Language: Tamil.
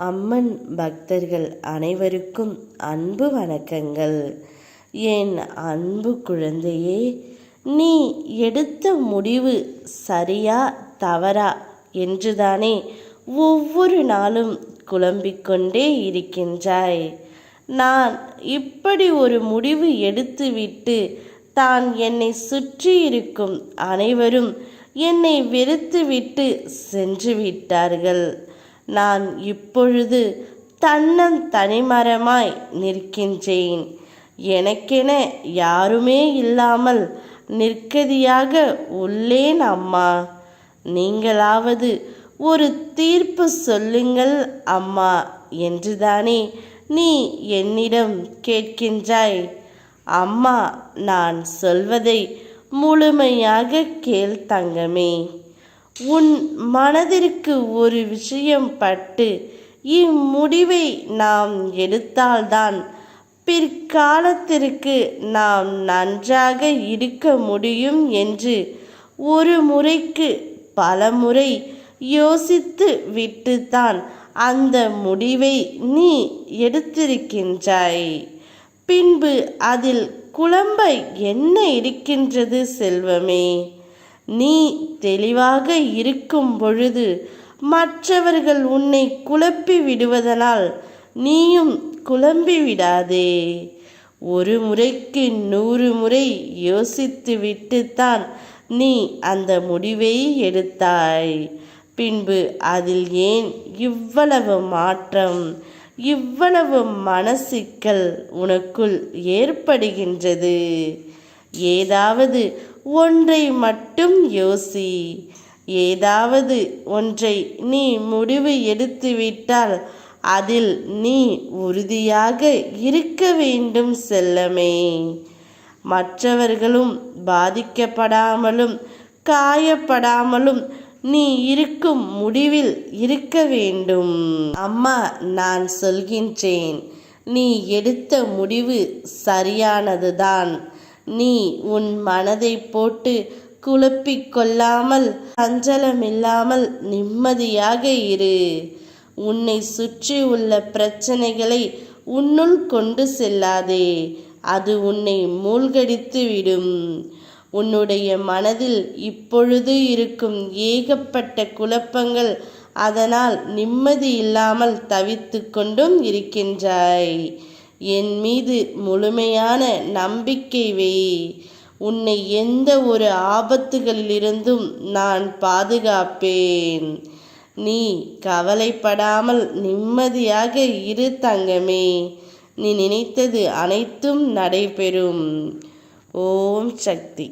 அம்மன் பக்தர்கள் அனைவருக்கும் அன்பு வணக்கங்கள். என் அன்பு குழந்தையே, நீ எடுத்த முடிவு சரியா தவறா என்றுதானே ஒவ்வொரு நாளும் குழம்பிக்கொண்டே இருக்கின்றாய். நான் இப்படி ஒரு முடிவு எடுத்துவிட்டு தான் என்னை சுற்றி இருக்கும் அனைவரும் என்னை வெறுத்துவிட்டு சென்று விட்டார்கள். நான் இப்பொழுது தனிமரமாய் நிற்கின்றேன். எனக்கென யாருமே இல்லாமல் நிற்கதியாக உள்ளேன் அம்மா. நீங்களாவது ஒரு தீர்ப்பு சொல்லுங்கள் அம்மா என்றுதானே நீ என்னிடம் கேட்கின்றாய். அம்மா, நான் சொல்வதை முழுமையாக கேள் தங்கமே. உன் மனதிற்கு ஒரு விஷயம் பட்டு இம்முடிவை நாம் எடுத்தால்தான் பிற்காலத்திற்கு நாம் நன்றாக இருக்க முடியும் என்று ஒரு முறைக்கு பல முறை யோசித்து விட்டுத்தான் அந்த முடிவை நீ எடுத்திருக்கின்றாய். பின்பு அதில் குழம்ப என்ன இருக்கின்றது செல்வமே? நீ தெளிவாக இருக்கும் பொழுது மற்றவர்கள் உன்னை குழப்பி விடுவதனால் நீயும் குழம்பி விடாதே. ஒரு முறைக்கு 100 முறை யோசித்து விட்டுத்தான் நீ அந்த முடிவை எடுத்தாய். பின்பு அதில் ஏன் இவ்வளவு மாற்றம், இவ்வளவு மனசிக்கல் உனக்குள் ஏற்படுகின்றது? ஏதாவது ஒன்றை மட்டும் யோசி. ஏதாவது ஒன்றை நீ முடிவு எடுத்துவிட்டால் அதில் நீ உறுதியாக இருக்க வேண்டும் செல்லமே. மற்றவர்களும் பாதிக்கப்படாமலும் காயப்படாமலும் நீ இருக்கும் முடிவில் இருக்க வேண்டும். அம்மா, நான் சொல்கின்றேன், நீ எடுத்த முடிவு சரியானதுதான். நீ உன் மனதை போட்டு குழப்பிக் கொள்ளாமல் சஞ்சலமில்லாமல் நிம்மதியாக இரு. உன்னை சுற்றி உள்ள பிரச்சனைகளை உன்னுள் கொண்டு செல்லாதே. அது உன்னை மூழ்கடித்து விடும். உன்னுடைய மனதில் இப்பொழுது இருக்கும் ஏகப்பட்ட குழப்பங்கள், அதனால் நிம்மதி இல்லாமல் தவித்து கொண்டும் இருக்கின்றாய். என் மீது முழுமையான நம்பிக்கை வை. உன்னை எந்த ஒரு ஆபத்துகளிலிருந்தும் நான் பாதுகாப்பேன். நீ கவலைப்படாமல் நிம்மதியாக இரு தங்கமே. நீ நினைத்தது அனைத்தும் நடைபெறும். ஓம் சக்தி.